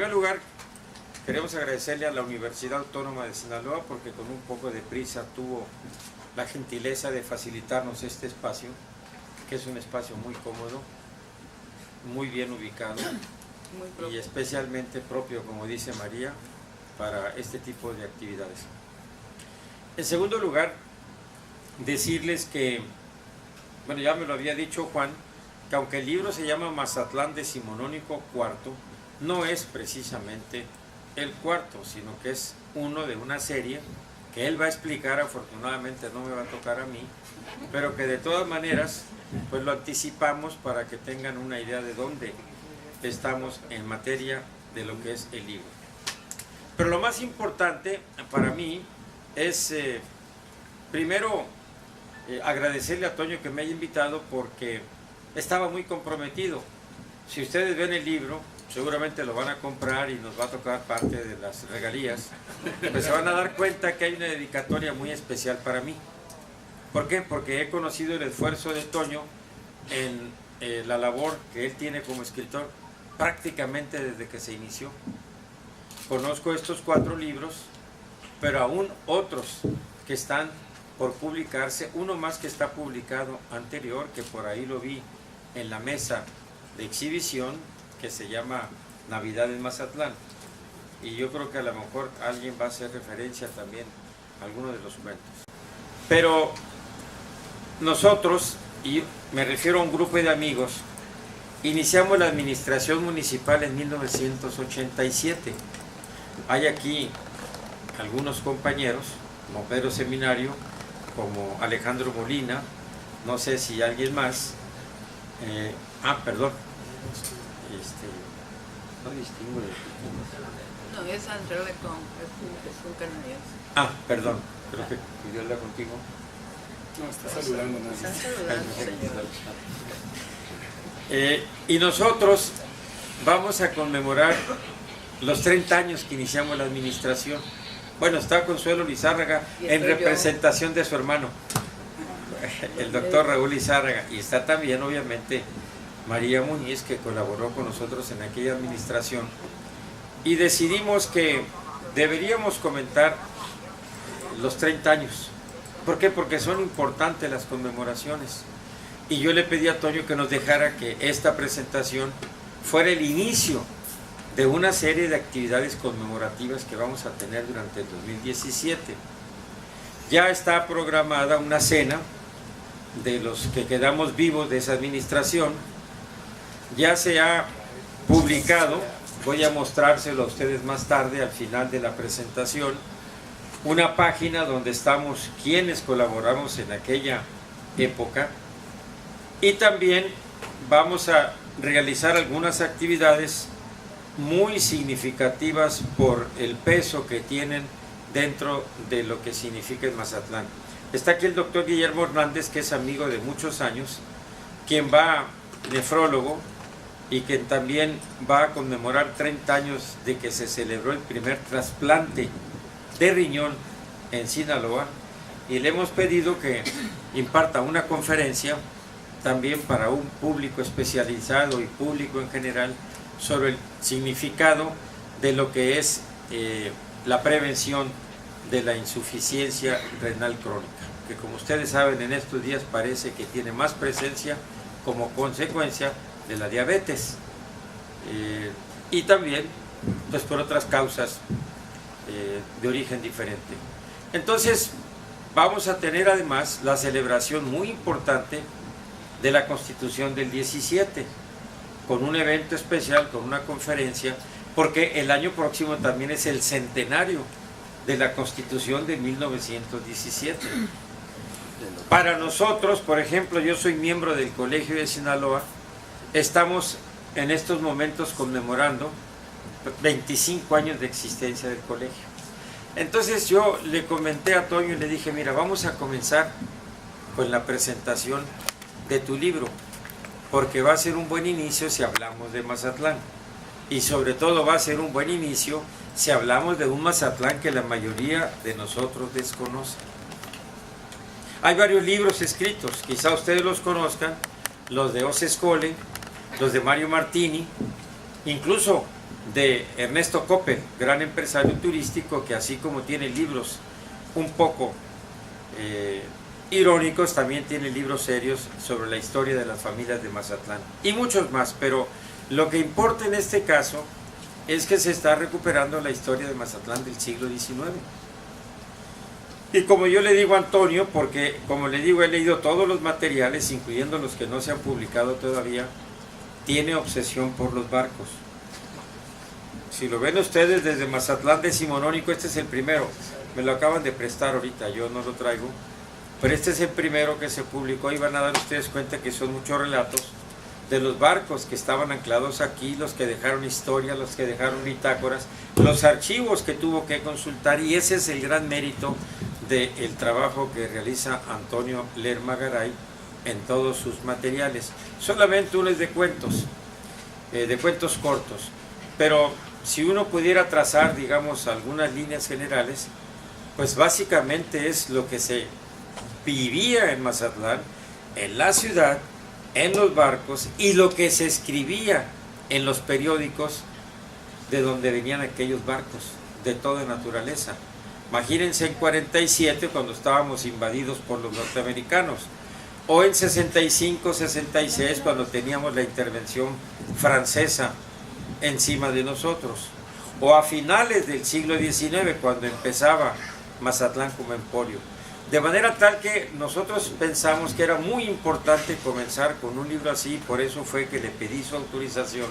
primer lugar, queremos agradecerle a la Universidad Autónoma de Sinaloa porque con un poco de prisa tuvo la gentileza de facilitarnos este espacio, que es un espacio muy cómodo, muy bien ubicado y especialmente propio, como dice María, para este tipo de actividades. En segundo lugar, decirles que, bueno, ya me lo había dicho Juan, que aunque el libro se llama Mazatlán Decimonónico IV, no es precisamente el cuarto, sino que es uno de una serie que él va a explicar. Afortunadamente no me va a tocar a mí, pero que de todas maneras pues lo anticipamos para que tengan una idea de dónde estamos en materia de lo que es el libro. Pero lo más importante para mí es primero agradecerle a Toño que me haya invitado porque estaba muy comprometido. Si ustedes ven el libro, seguramente lo van a comprar y nos va a tocar parte de las regalías, pues se van a dar cuenta que hay una dedicatoria muy especial para mí. ¿Por qué? Porque he conocido el esfuerzo de Toño en la labor que él tiene como escritor prácticamente desde que se inició. Conozco estos 4 libros, pero aún otros que están por publicarse, uno más que está publicado anterior, que por ahí lo vi en la mesa de exhibición, que se llama Navidad en Mazatlán, y yo creo que a lo mejor alguien va a hacer referencia también a alguno de los cuentos. Pero nosotros, y me refiero a un grupo de amigos, iniciamos la administración municipal en 1987. Hay aquí algunos compañeros, como Pedro Seminario, como Alejandro Molina, no sé si alguien más, perdón, no distingo de... No, es André Lecon, es un canadiense. Perdón, creo que pidió hablar contigo. No, está saludando. Está saludando, señor. Y nosotros vamos a conmemorar los 30 años que iniciamos la administración. Bueno, está Consuelo Lizárraga en representación de su hermano, el doctor Raúl Lizárraga, y está también obviamente María Muñiz, que colaboró con nosotros en aquella administración, y decidimos que deberíamos comentar los 30 años. ¿Por qué? Porque son importantes las conmemoraciones, y yo le pedí a Toño que nos dejara que esta presentación fuera el inicio de una serie de actividades conmemorativas que vamos a tener durante el 2017. Ya está programada una cena de los que quedamos vivos de esa administración. Ya se ha publicado, voy a mostrárselo a ustedes más tarde al final de la presentación, una página donde estamos quienes colaboramos en aquella época, y también vamos a realizar algunas actividades muy significativas por el peso que tienen dentro de lo que significa el Mazatlán. Está aquí el doctor Guillermo Hernández, que es amigo de muchos años, quien va, nefrólogo, y que también va a conmemorar 30 años de que se celebró el primer trasplante de riñón en Sinaloa, y le hemos pedido que imparta una conferencia también para un público especializado y público en general sobre el significado de lo que es la prevención de la insuficiencia renal crónica, que como ustedes saben en estos días parece que tiene más presencia como consecuencia de la diabetes, y también pues por otras causas de origen diferente. Entonces vamos a tener además la celebración muy importante de la Constitución del 17, con un evento especial, con una conferencia, porque el año próximo también es el centenario de la Constitución de 1917. Para nosotros, por ejemplo, yo soy miembro del Colegio de Sinaloa, estamos en estos momentos conmemorando 25 años de existencia del colegio. Entonces yo le comenté a Toño y le dije, mira, vamos a comenzar con la presentación de tu libro, porque va a ser un buen inicio si hablamos de Mazatlán, y sobre todo va a ser un buen inicio si hablamos de un Mazatlán que la mayoría de nosotros desconoce. Hay varios libros escritos, quizá ustedes los conozcan, los de Ose Escole, los de Mario Martini, incluso de Ernesto Coppel, gran empresario turístico, que así como tiene libros un poco irónicos, también tiene libros serios sobre la historia de las familias de Mazatlán y muchos más, pero lo que importa en este caso es que se está recuperando la historia de Mazatlán del siglo XIX. Y como yo le digo a Antonio, porque como le digo, he leído todos los materiales, incluyendo los que no se han publicado todavía, tiene obsesión por los barcos. Si lo ven ustedes desde Mazatlán decimonónico, este es el primero, me lo acaban de prestar ahorita, yo no lo traigo, pero este es el primero que se publicó y van a dar ustedes cuenta que son muchos relatos de los barcos que estaban anclados aquí, los que dejaron historia, los que dejaron bitácoras, los archivos que tuvo que consultar, y ese es el gran mérito del trabajo que realiza Antonio Lerma Garay en todos sus materiales. Solamente uno es de cuentos cortos, pero si uno pudiera trazar, digamos, algunas líneas generales, pues básicamente es lo que se vivía en Mazatlán, en la ciudad, en los barcos, y lo que se escribía en los periódicos de donde venían aquellos barcos, de toda naturaleza. Imagínense en 47, cuando estábamos invadidos por los norteamericanos, o en 65, 66, cuando teníamos la intervención francesa encima de nosotros, o a finales del siglo XIX, cuando empezaba Mazatlán como emporio. De manera tal que nosotros pensamos que era muy importante comenzar con un libro así, por eso fue que le pedí su autorización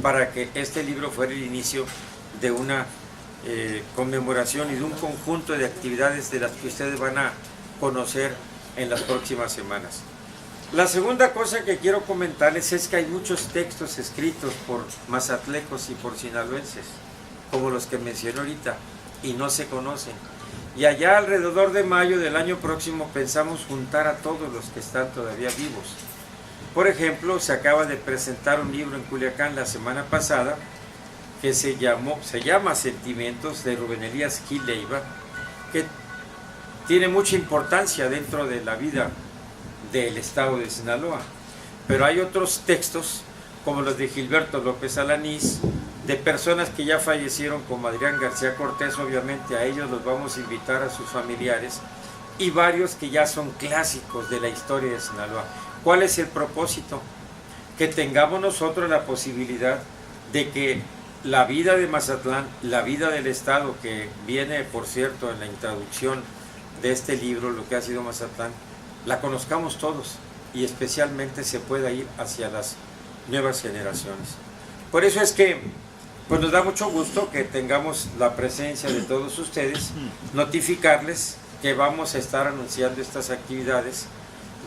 para que este libro fuera el inicio de una conmemoración y de un conjunto de actividades de las que ustedes van a conocer en las próximas semanas. La segunda cosa que quiero comentarles es que hay muchos textos escritos por mazatlecos y por sinaloenses, como los que mencioné ahorita, y no se conocen. Y allá alrededor de mayo del año próximo pensamos juntar a todos los que están todavía vivos. Por ejemplo, se acaba de presentar un libro en Culiacán la semana pasada que se llama Sentimientos, de Rubén Elías Gil Leiva, que tiene mucha importancia dentro de la vida del estado de Sinaloa. Pero hay otros textos, como los de Gilberto López Alanís, de personas que ya fallecieron, como Adrián García Cortés, obviamente a ellos los vamos a invitar, a sus familiares, y varios que ya son clásicos de la historia de Sinaloa. ¿Cuál es el propósito? Que tengamos nosotros la posibilidad de que la vida de Mazatlán, la vida del estado, que viene, por cierto, en la introducción de este libro, lo que ha sido Mazatlán, la conozcamos todos y especialmente se pueda ir hacia las nuevas generaciones. Por eso es que pues nos da mucho gusto que tengamos la presencia de todos ustedes, notificarles que vamos a estar anunciando estas actividades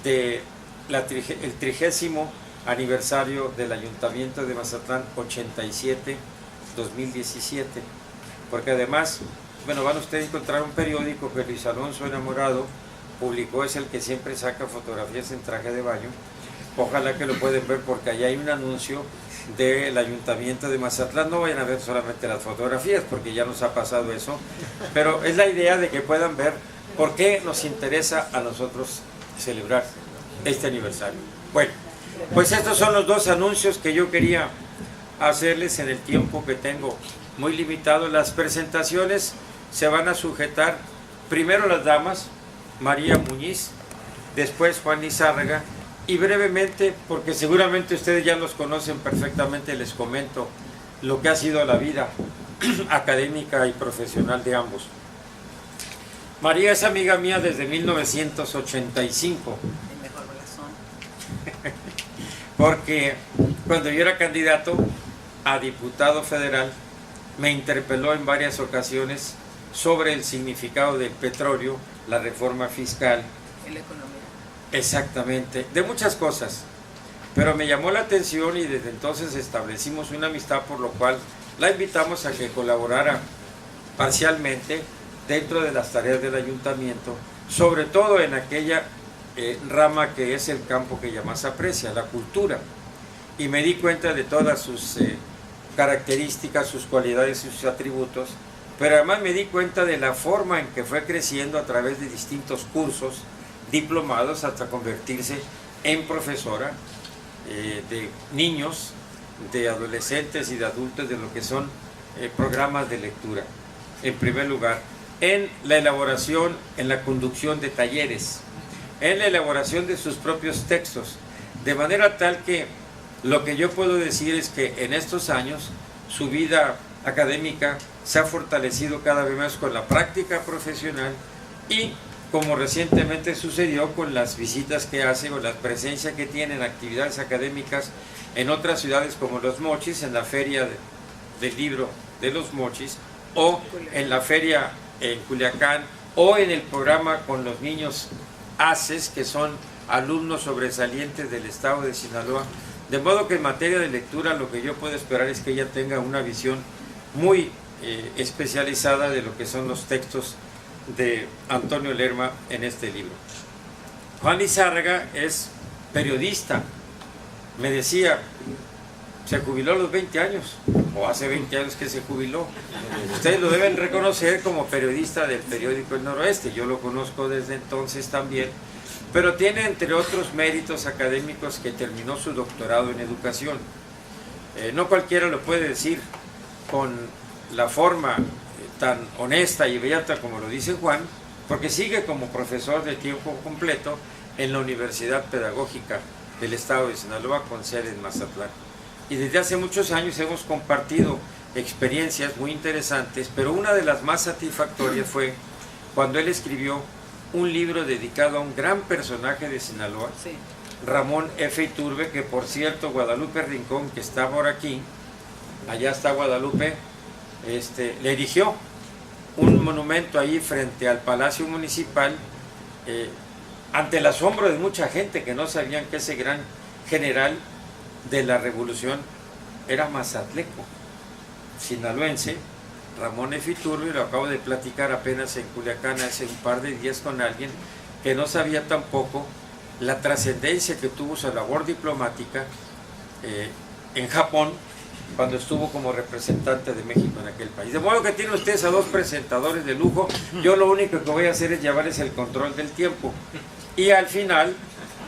de el 30º aniversario del Ayuntamiento de Mazatlán 87-2017, porque además, bueno, van ustedes a encontrar un periódico que Luis Alonso Enamorado publicó, es el que siempre saca fotografías en traje de baño. Ojalá que lo pueden ver, porque allá hay un anuncio del Ayuntamiento de Mazatlán. No vayan a ver solamente las fotografías, porque ya nos ha pasado eso, pero es la idea de que puedan ver por qué nos interesa a nosotros celebrar este aniversario. Bueno, pues estos son los dos anuncios que yo quería hacerles en el tiempo que tengo muy limitado. Las presentaciones se van a sujetar primero las damas, María Muñiz, después Juan Lizárraga, y brevemente, porque seguramente ustedes ya los conocen perfectamente, les comento lo que ha sido la vida académica y profesional de ambos. María es amiga mía desde 1985. El mejor razón. Porque cuando yo era candidato a diputado federal, me interpeló en varias ocasiones sobre el significado del petróleo, la reforma fiscal. Y la economía. Exactamente, de muchas cosas. Pero me llamó la atención y desde entonces establecimos una amistad, por lo cual la invitamos a que colaborara parcialmente dentro de las tareas del ayuntamiento, sobre todo en aquella rama que es el campo que ella más aprecia, la cultura. Y me di cuenta de todas sus características, sus cualidades y sus atributos, pero además me di cuenta de la forma en que fue creciendo a través de distintos cursos, diplomados, hasta convertirse en profesora de niños de adolescentes y de adultos de lo que son programas de lectura, en primer lugar, en la elaboración, en la conducción de talleres, en la elaboración de sus propios textos, de manera tal que lo que yo puedo decir es que en estos años su vida académica se ha fortalecido cada vez más con la práctica profesional y como recientemente sucedió con las visitas que hace o la presencia que tiene en actividades académicas en otras ciudades como Los Mochis, en la feria del libro de Los Mochis, o en la feria en Culiacán, o en el programa con los niños ACES, que son alumnos sobresalientes del estado de Sinaloa. De modo que en materia de lectura lo que yo puedo esperar es que ella tenga una visión muy especializada de lo que son los textos de Antonio Lerma en este libro. Juan Lizárraga es periodista. Me decía, se jubiló a los 20 años, o hace 20 años que se jubiló. Ustedes lo deben reconocer como periodista del periódico El Noroeste. Yo lo conozco desde entonces también, pero tiene entre otros méritos académicos que terminó su doctorado en educación. No cualquiera lo puede decir con la forma tan honesta y abierta como lo dice Juan, porque sigue como profesor de tiempo completo en la Universidad Pedagógica del Estado de Sinaloa con sede en Mazatlán. Y desde hace muchos años hemos compartido experiencias muy interesantes, pero una de las más satisfactorias fue cuando él escribió un libro dedicado a un gran personaje de Sinaloa, sí, Ramón F. Iturbe, que por cierto Guadalupe Rincón, que está por aquí, allá está Guadalupe, le erigió un monumento ahí frente al Palacio Municipal, ante el asombro de mucha gente que no sabían que ese gran general de la revolución era mazatleco, sinaloense, Ramón F. Iturbe. Lo acabo de platicar apenas en Culiacán hace un par de días con alguien que no sabía tampoco la trascendencia que tuvo su labor diplomática en Japón, cuando estuvo como representante de México en aquel país. De modo que tienen ustedes a dos presentadores de lujo. Yo lo único que voy a hacer es llevarles el control del tiempo. Y al final,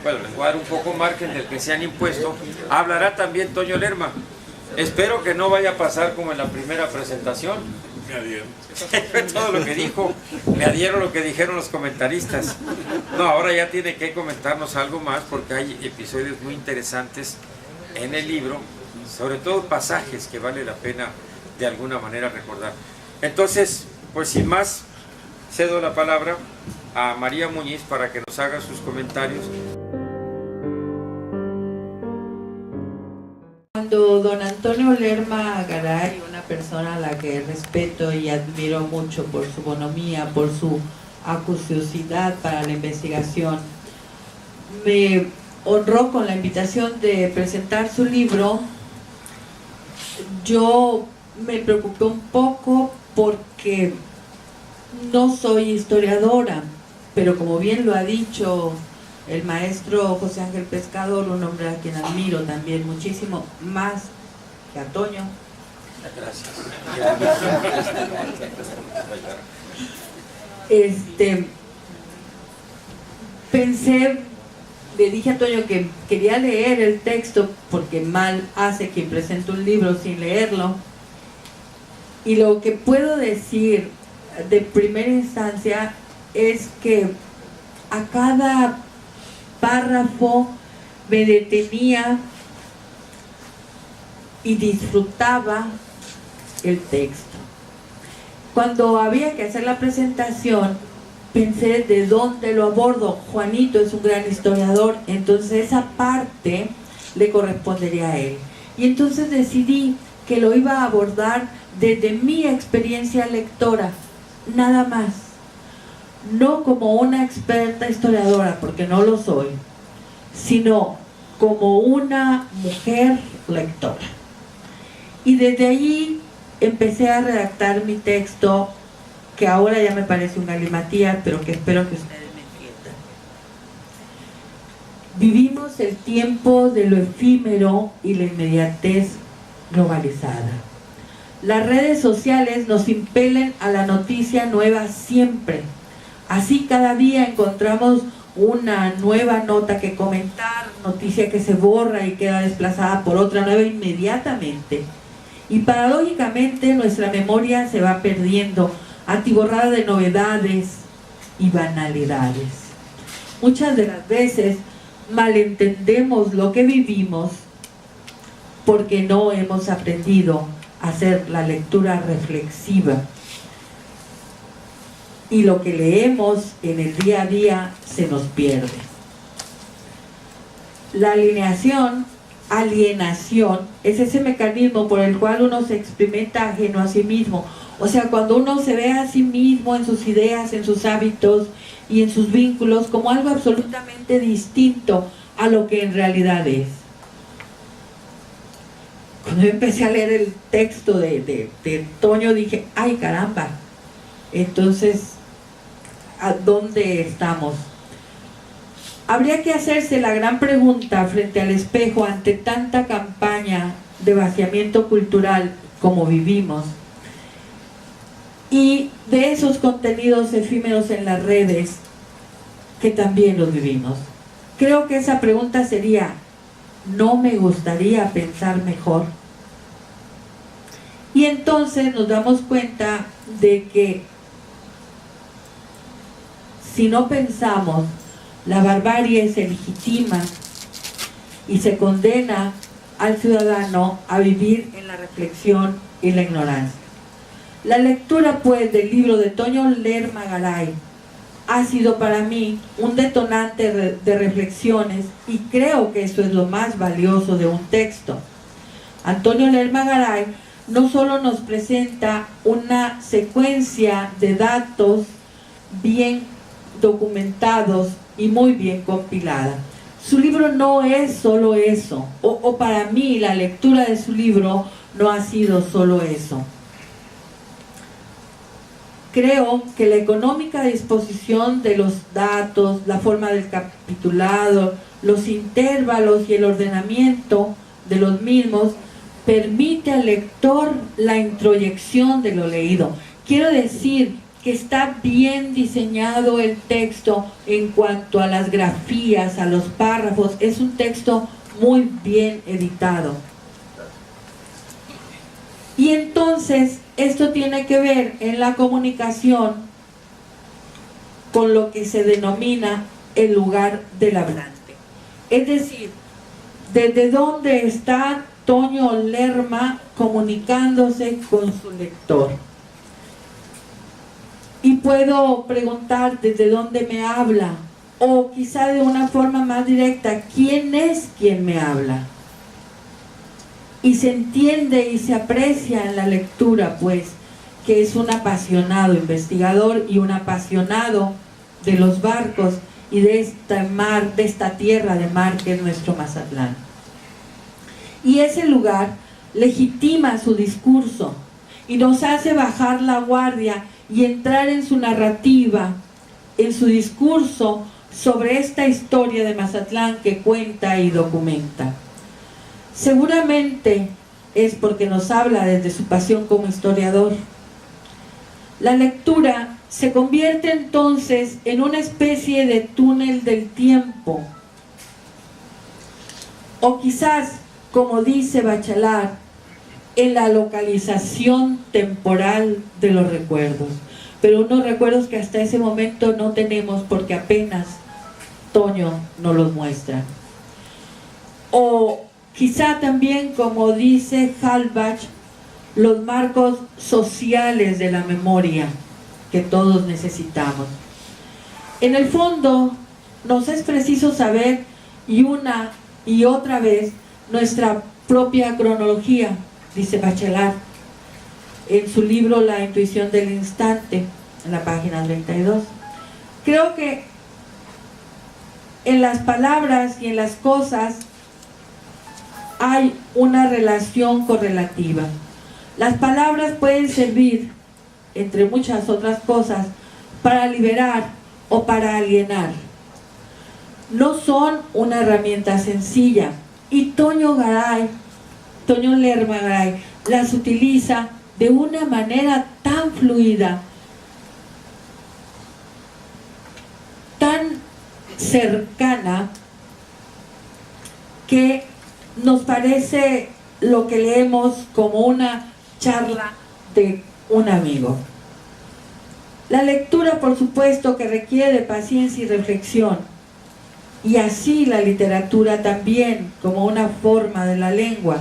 bueno, les voy a dar un poco margen del que se han impuesto. Hablará también Toño Lerma. Espero que no vaya a pasar como en la primera presentación. Me adhiero. Todo lo que dijo, me adhiero a lo que dijeron los comentaristas. No, ahora ya tiene que comentarnos algo más porque hay episodios muy interesantes en el libro, sobre todo pasajes que vale la pena de alguna manera recordar. Entonces, pues sin más, cedo la palabra a María Muñiz para que nos haga sus comentarios. Cuando don Antonio Lerma Garay, una persona a la que respeto y admiro mucho por su bonomía, por su acuciosidad para la investigación, me honró con la invitación de presentar su libro, yo me preocupé un poco porque no soy historiadora, pero como bien lo ha dicho el maestro José Ángel Pescador, un hombre a quien admiro también muchísimo, más que a Toño. Gracias. Pensé, le dije a Toño que quería leer el texto porque mal hace quien presenta un libro sin leerlo, y lo que puedo decir de primera instancia es que a cada párrafo me detenía y disfrutaba el texto. Cuando había que hacer la presentación, pensé de dónde lo abordo. Juanito es un gran historiador, entonces esa parte le correspondería a él. Y entonces decidí que lo iba a abordar desde mi experiencia lectora, nada más. No como una experta historiadora, porque no lo soy, sino como una mujer lectora. Y desde allí empecé a redactar mi texto, que ahora ya me parece un galimatías, pero que espero que ustedes me entiendan. Vivimos el tiempo de lo efímero y la inmediatez globalizada. Las redes sociales nos impelen a la noticia nueva siempre. Así cada día encontramos una nueva nota que comentar, noticia que se borra y queda desplazada por otra nueva inmediatamente. Y paradójicamente nuestra memoria se va perdiendo, atiborrada de novedades y banalidades. Muchas de las veces malentendemos lo que vivimos porque no hemos aprendido a hacer la lectura reflexiva. Y lo que leemos en el día a día se nos pierde. La alienación es ese mecanismo por el cual uno se experimenta ajeno a sí mismo. O sea, cuando uno se ve a sí mismo en sus ideas, en sus hábitos y en sus vínculos como algo absolutamente distinto a lo que en realidad es. Cuando yo empecé a leer el texto de Toño dije, ¡ay caramba! Entonces, ¿a dónde estamos? Habría que hacerse la gran pregunta frente al espejo ante tanta campaña de vaciamiento cultural como vivimos y de esos contenidos efímeros en las redes que también los vivimos. Creo que esa pregunta sería, ¿no me gustaría pensar mejor? Y entonces nos damos cuenta de que si no pensamos, la barbarie se legitima y se condena al ciudadano a vivir en la reflexión y la ignorancia. La lectura, pues, del libro de Toño Lerma Garay ha sido para mí un detonante de reflexiones y creo que eso es lo más valioso de un texto. Antonio Lerma Garay no solo nos presenta una secuencia de datos bien documentados y muy bien compilada. Su libro no es solo eso, o para mí la lectura de su libro no ha sido solo eso. Creo que la económica disposición de los datos, la forma del capitulado, los intervalos y el ordenamiento de los mismos permite al lector la introyección de lo leído. Quiero decir que está bien diseñado el texto en cuanto a las grafías, a los párrafos. Es un texto muy bien editado. Y entonces esto tiene que ver en la comunicación con lo que se denomina el lugar del hablante. Es decir, desde dónde está Toño Lerma comunicándose con su lector. Y puedo preguntar desde dónde me habla, o quizá de una forma más directa, ¿quién es quien me habla? Y se entiende y se aprecia en la lectura, pues, que es un apasionado investigador y un apasionado de los barcos y de esta mar, de esta tierra de mar que es nuestro Mazatlán. Y ese lugar legitima su discurso y nos hace bajar la guardia y entrar en su narrativa, en su discurso sobre esta historia de Mazatlán que cuenta y documenta. Seguramente es porque nos habla desde su pasión como historiador. La lectura se convierte entonces en una especie de túnel del tiempo, o quizás, como dice Bachelard, en la localización temporal de los recuerdos, pero unos recuerdos que hasta ese momento no tenemos porque apenas Toño nos los muestra. O quizá también, como dice Halbach, los marcos sociales de la memoria que todos necesitamos. En el fondo, nos es preciso saber y una y otra vez nuestra propia cronología, dice Bachelard en su libro La intuición del instante, en la página 32. Creo que en las palabras y en las cosas hay una relación correlativa. Las palabras pueden servir, entre muchas otras cosas, para liberar o para alienar. No son una herramienta sencilla, y Toño Lerma Garay las utiliza de una manera tan fluida, tan cercana que nos parece lo que leemos como una charla de un amigo. La lectura, por supuesto, que requiere de paciencia y reflexión, y así la literatura también, como una forma de la lengua.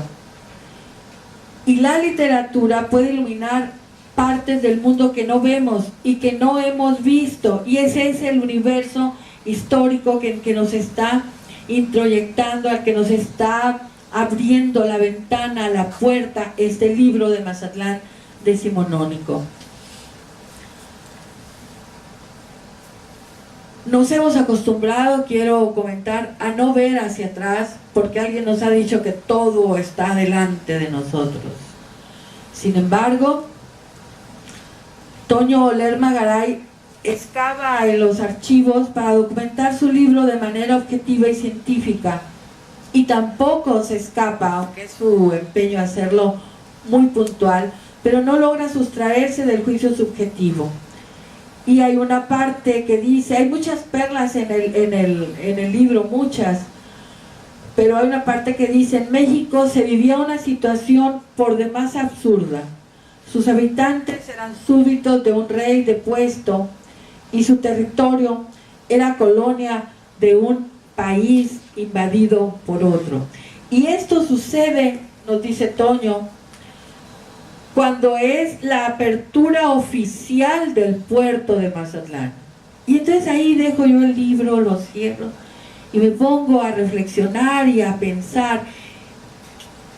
Y la literatura puede iluminar partes del mundo que no vemos y que no hemos visto, y ese es el universo histórico que nos está introyectando, al que nos está abriendo la ventana, la puerta, este libro de Mazatlán decimonónico. Nos hemos acostumbrado, quiero comentar, a no ver hacia atrás, porque alguien nos ha dicho que todo está delante de nosotros. Sin embargo, Toño Lerma Garay excava en los archivos para documentar su libro de manera objetiva y científica, y tampoco se escapa, aunque es su empeño hacerlo muy puntual, pero no logra sustraerse del juicio subjetivo. Y hay una parte que dice, hay muchas perlas en el libro, muchas, pero hay una parte que dice: en México se vivía una situación por demás absurda. Sus habitantes eran súbditos de un rey depuesto y su territorio era colonia de un país invadido por otro. Y esto sucede, nos dice Toño, cuando es la apertura oficial del puerto de Mazatlán. Y entonces ahí dejo yo el libro, lo cierro y me pongo a reflexionar y a pensar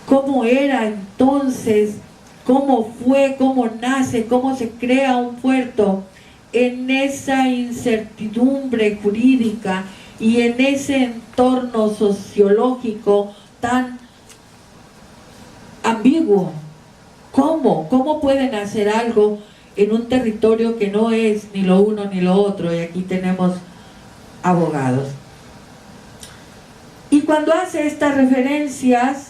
cómo era entonces, cómo fue, cómo nace, cómo se crea un puerto en esa incertidumbre jurídica y en ese entorno sociológico tan ambiguo. ¿Cómo pueden hacer algo en un territorio que no es ni lo uno ni lo otro? Y aquí tenemos abogados. Y cuando hace estas referencias,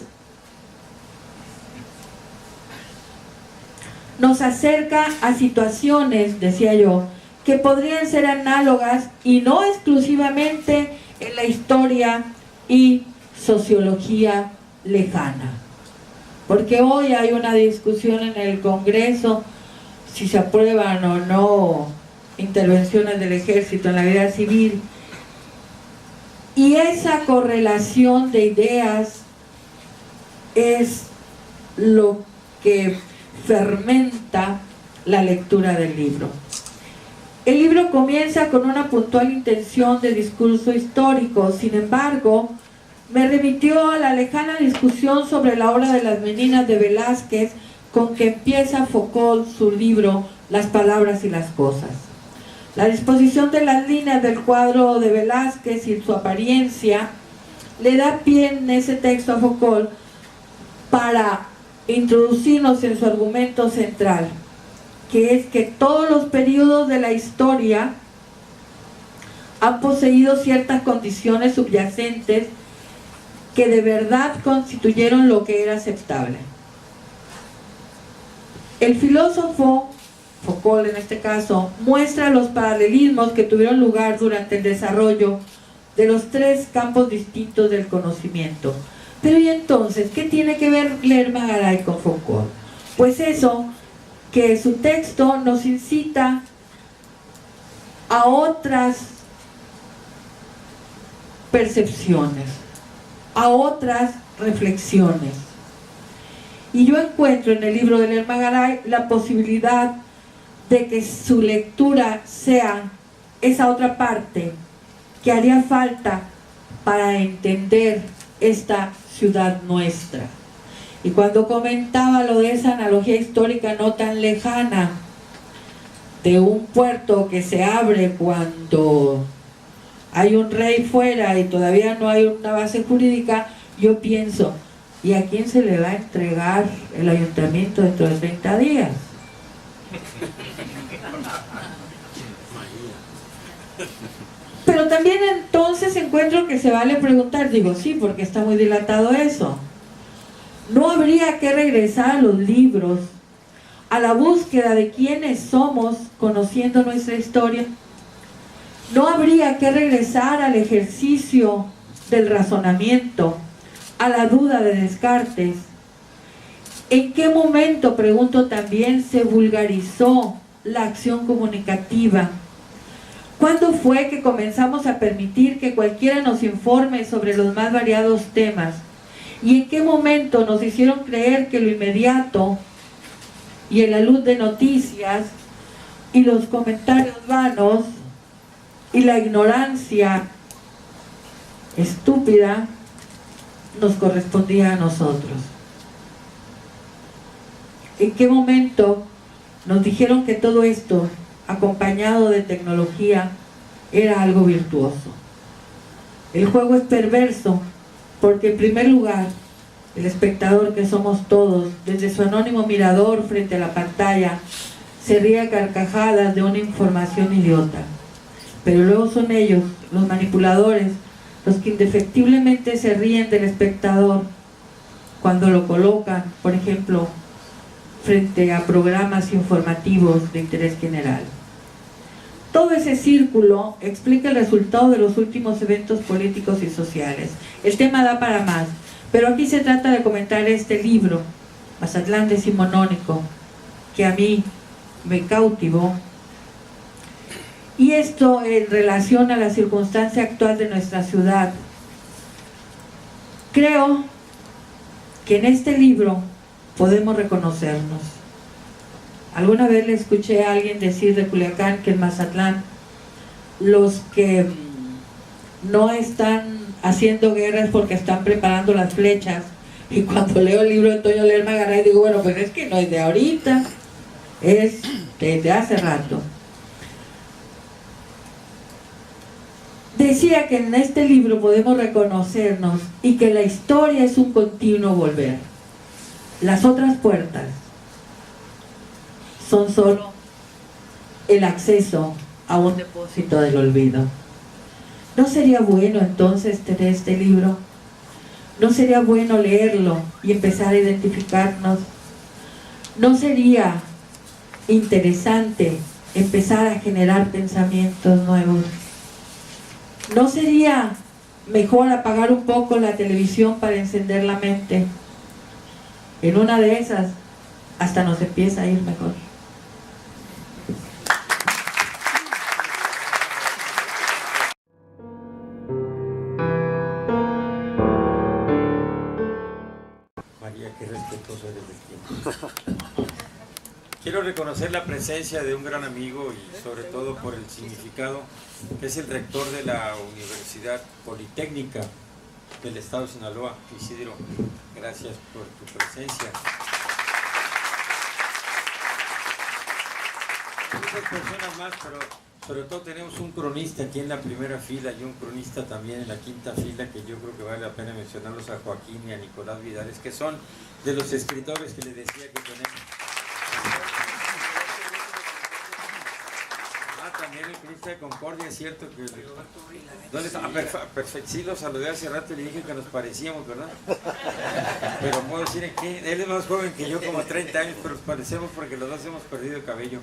nos acerca a situaciones, decía yo, que podrían ser análogas y no exclusivamente en la historia y sociología lejana. Porque hoy hay una discusión en el Congreso si se aprueban o no intervenciones del ejército en la vida civil, y esa correlación de ideas es lo que fermenta la lectura del libro. El libro comienza con una puntual intención de discurso histórico, sin embargo, me remitió a la lejana discusión sobre la obra de las meninas de Velázquez, con que empieza Foucault su libro Las palabras y las cosas. La disposición de las líneas del cuadro de Velázquez y su apariencia le da pie en ese texto a Foucault para introducirnos en su argumento central, que es que todos los periodos de la historia han poseído ciertas condiciones subyacentes que de verdad constituyeron lo que era aceptable. El filósofo, Foucault en este caso, muestra los paralelismos que tuvieron lugar durante el desarrollo de los tres campos distintos del conocimiento. Pero ¿y entonces qué tiene que ver Lerma Garay con Foucault? Pues eso, que su texto nos incita a otras percepciones, a otras reflexiones. Y yo encuentro en el libro de Lerma Garay la posibilidad de que su lectura sea esa otra parte que haría falta para entender esta ciudad nuestra. Y cuando comentaba lo de esa analogía histórica no tan lejana, de un puerto que se abre cuando hay un rey fuera y todavía no hay una base jurídica, yo pienso, ¿y a quién se le va a entregar el ayuntamiento dentro de 30 días? Pero también entonces encuentro que se vale preguntar, digo, sí, porque está muy dilatado eso. ¿No habría que regresar a los libros, a la búsqueda de quiénes somos, conociendo nuestra historia? No habría que regresar al ejercicio del razonamiento, a la duda de Descartes. ¿En qué momento, pregunto también, se vulgarizó la acción comunicativa? ¿Cuándo fue que comenzamos a permitir que cualquiera nos informe sobre los más variados temas? ¿Y en qué momento nos hicieron creer que lo inmediato y en la luz de noticias y los comentarios vanos y la ignorancia estúpida nos correspondía a nosotros? ¿En qué momento nos dijeron que todo esto, acompañado de tecnología, era algo virtuoso? El juego es perverso porque, en primer lugar, el espectador que somos todos, desde su anónimo mirador frente a la pantalla, se ríe a carcajadas de una información idiota. Pero luego son ellos, los manipuladores, los que indefectiblemente se ríen del espectador cuando lo colocan, por ejemplo, frente a programas informativos de interés general. Todo ese círculo explica el resultado de los últimos eventos políticos y sociales. El tema da para más, pero aquí se trata de comentar este libro, Mazatlán Decimonónico, que a mí me cautivó. Y esto en relación a la circunstancia actual de nuestra ciudad. Creo que en este libro podemos reconocernos. Alguna vez le escuché a alguien decir de Culiacán que en Mazatlán los que no están haciendo guerras porque están preparando las flechas. Y cuando leo el libro de Toño Lerma Garay digo, bueno, pues es que no es de ahorita, es desde hace rato. Decía que en este libro podemos reconocernos y que la historia es un continuo volver. Las otras puertas son solo el acceso a un depósito del olvido. ¿No sería bueno entonces tener este libro? ¿No sería bueno leerlo y empezar a identificarnos? ¿No sería interesante empezar a generar pensamientos nuevos? ¿No sería mejor apagar un poco la televisión para encender la mente? En una de esas hasta nos empieza a ir mejor. María, qué respetuoso eres del tiempo. Quiero reconocer la presencia de un gran amigo y sobre todo por el significado, que es el rector de la Universidad Politécnica del Estado de Sinaloa, Isidro. Gracias por tu presencia. Muchas personas más, pero sobre todo tenemos un cronista aquí en la primera fila y un cronista también en la quinta fila, que yo creo que vale la pena mencionarlos, a Joaquín y a Nicolás Vidales, que son de los escritores que les decía que tenemos. También el cronista de Concordia, es cierto que... ¿Dónde está? Perfecto, sí, lo saludé hace rato y le dije que nos parecíamos, ¿verdad? Pero puedo decir en qué, él es más joven que yo, como 30 años, pero nos parecemos porque los dos hemos perdido el cabello.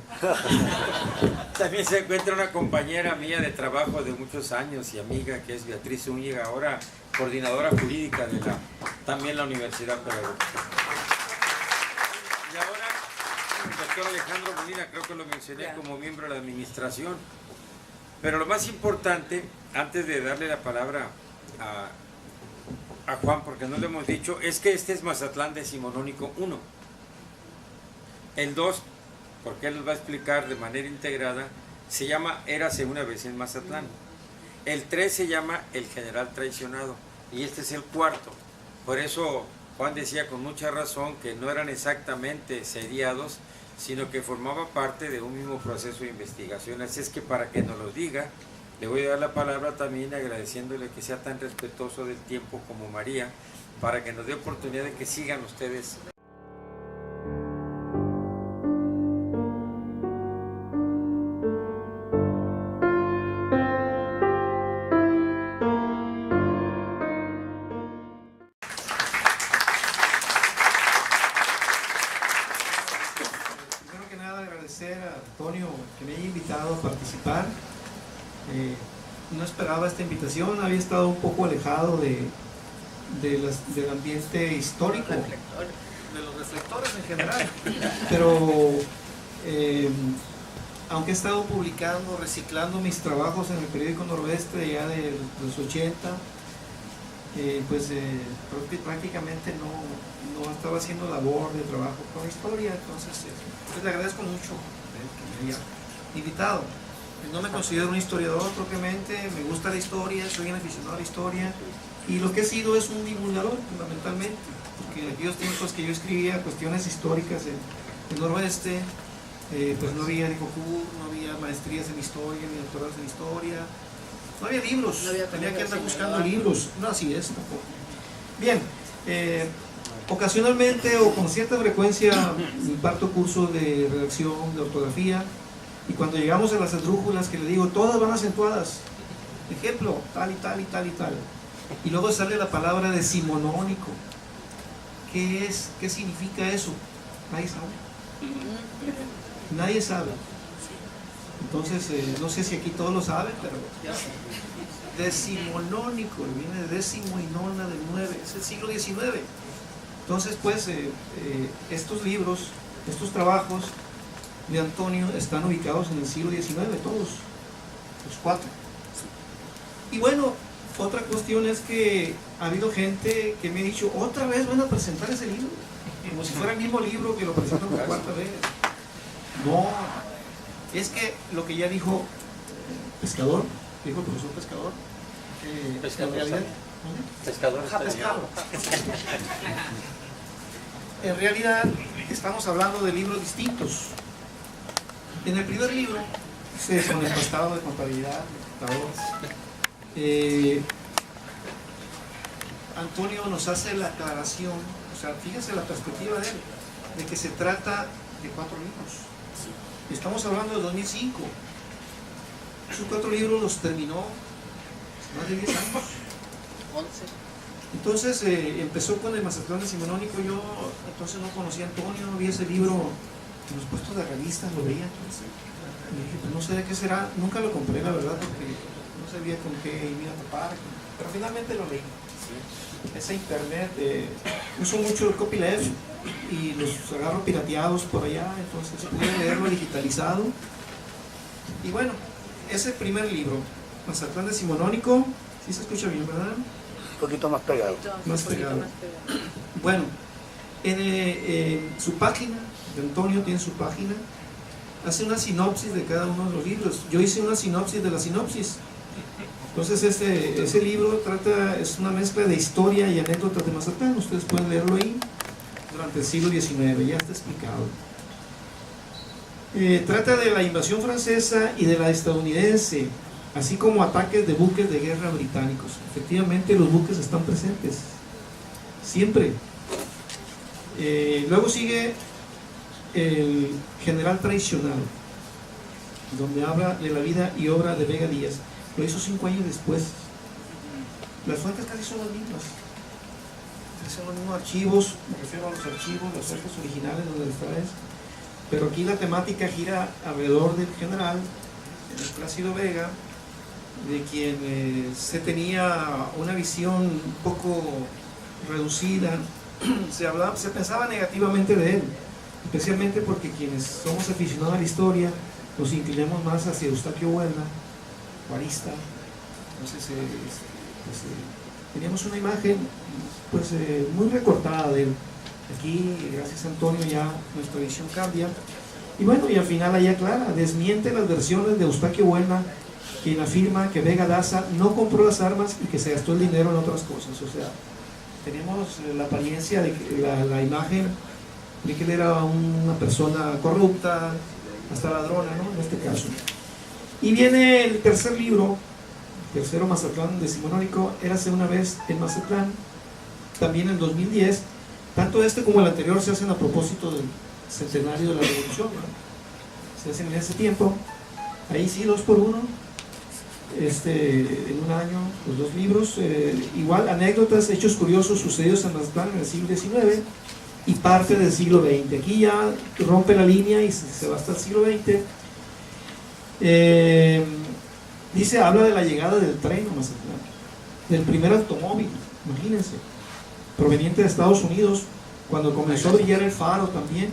También se encuentra una compañera mía de trabajo de muchos años y amiga, que es Beatriz Zúñiga, ahora coordinadora jurídica de también la Universidad Pedagógica. Y ahora el doctor Alejandro Molina, creo que lo mencioné como miembro de la administración. Pero lo más importante, antes de darle la palabra a Juan, porque no lo hemos dicho, es que este es Mazatlán Decimonónico 1. El 2, porque él nos va a explicar de manera integrada, se llama Érase una vez en Mazatlán. El 3 se llama El General Traicionado, y este es el 4. Por eso Juan decía con mucha razón que no eran exactamente seriados, sino que formaba parte de un mismo proceso de investigación. Así es que para que nos lo diga, le voy a dar la palabra también agradeciéndole que sea tan respetuoso del tiempo como María, para que nos dé oportunidad de que sigan ustedes. A Antonio, que me haya invitado a participar. No esperaba esta invitación, había estado un poco alejado del ambiente histórico, de los reflectores en general, pero aunque he estado publicando, reciclando mis trabajos en el periódico Noroeste ya de los 80, prácticamente no estaba haciendo labor de trabajo con la historia, entonces pues le agradezco mucho que me haya invitado. No me considero un historiador propiamente, me gusta la historia, soy un aficionado a la historia, y lo que he sido es un divulgador fundamentalmente, porque en aquellos tiempos que yo escribía cuestiones históricas en el Noroeste, pues no había Nicocur, no había maestrías en historia, ni doctorados en historia, no había libros, tenía que andar buscando libros, no así es tampoco. Bien, ocasionalmente o con cierta frecuencia imparto cursos de redacción, de ortografía, y cuando llegamos a las esdrújulas que le digo, todas van acentuadas, ejemplo, tal y tal y tal y tal, y luego sale la palabra decimonónico. ¿Qué es? ¿Qué significa eso? Nadie sabe. Nadie sabe. Entonces, no sé si aquí todos lo saben, pero decimonónico, viene de décimo y nona del 9, es el siglo XIX. Entonces, pues, estos libros, estos trabajos de Antonio están ubicados en el siglo XIX, todos, los 4. Y bueno, otra cuestión es que ha habido gente que me ha dicho, otra vez van a presentar ese libro, como si fuera el mismo libro que lo presentan por 4ª vez. No, es que lo que ya dijo Pescador, dijo el profesor Pescador, en realidad, Pescador. En realidad estamos hablando de libros distintos. En el primer libro, con el estado de contabilidad, Antonio nos hace la aclaración, o sea, fíjense la perspectiva de él, de que se trata de 4 libros. Estamos hablando de 2005. Esos 4 libros los terminó más de 10 años. 11. Entonces empezó con el Mazatlán decimonónico. Yo entonces no conocía a Antonio, vi ese libro en los puestos de revistas, lo veía. Entonces, y dije, pues no sé de qué será, nunca lo compré la verdad, porque no sabía con qué iba a topar, pero finalmente lo leí. Ese internet, uso mucho el copyleft y los agarro pirateados por allá, entonces pude leerlo digitalizado. Y bueno, ese primer libro, Mazatlán decimonónico, ¿sí se escucha bien, verdad? Un poquito más pegado. Más pegado. Bueno, en su página, de Antonio tiene su página, hace una sinopsis de cada uno de los libros. Yo hice una sinopsis de la sinopsis. Entonces ese libro es una mezcla de historia y anécdotas de Mazatlán. Ustedes pueden leerlo ahí, durante el siglo XIX, ya está explicado. Trata de la invasión francesa y de la estadounidense, así como ataques de buques de guerra británicos. Efectivamente, los buques están presentes, siempre. Luego sigue el general traicionado, donde habla de la vida y obra de Vega Díaz. Lo hizo 5 años después. Las fuentes casi son las mismas. Son los mismos archivos, me refiero a los archivos, las fuentes originales donde está eso. Pero aquí la temática gira alrededor del general, el Plácido Vega, de quien se tenía una visión un poco reducida. Se pensaba negativamente de él, especialmente porque quienes somos aficionados a la historia nos inclinamos más hacia Eustaquio Buelna, juarista. Entonces teníamos una imagen pues muy recortada de él. Aquí, gracias a Antonio, ya nuestra visión cambia. Y bueno, y al final ahí aclara, desmiente las versiones de Eustaquio Buelna, quien afirma que Vega Daza no compró las armas y que se gastó el dinero en otras cosas. O sea, tenemos la apariencia, de que, la imagen de que él era una persona corrupta, hasta ladrona, ¿no? En este caso. Y viene el tercer libro, el tercero, Mazatlán decimonónico, érase una vez en Mazatlán, también en 2010. Tanto este como el anterior se hacen a propósito del centenario de la Revolución, ¿no? Se hacen en ese tiempo, ahí sí, 2 por 1, en un año, los 2 libros, igual anécdotas, hechos curiosos sucedidos en Mazatlán en el siglo XIX y parte del siglo XX. Aquí ya rompe la línea y se va hasta el siglo XX. Dice, habla de la llegada del tren a Mazatlán, del primer automóvil, imagínense, proveniente de Estados Unidos, cuando comenzó a brillar el faro también,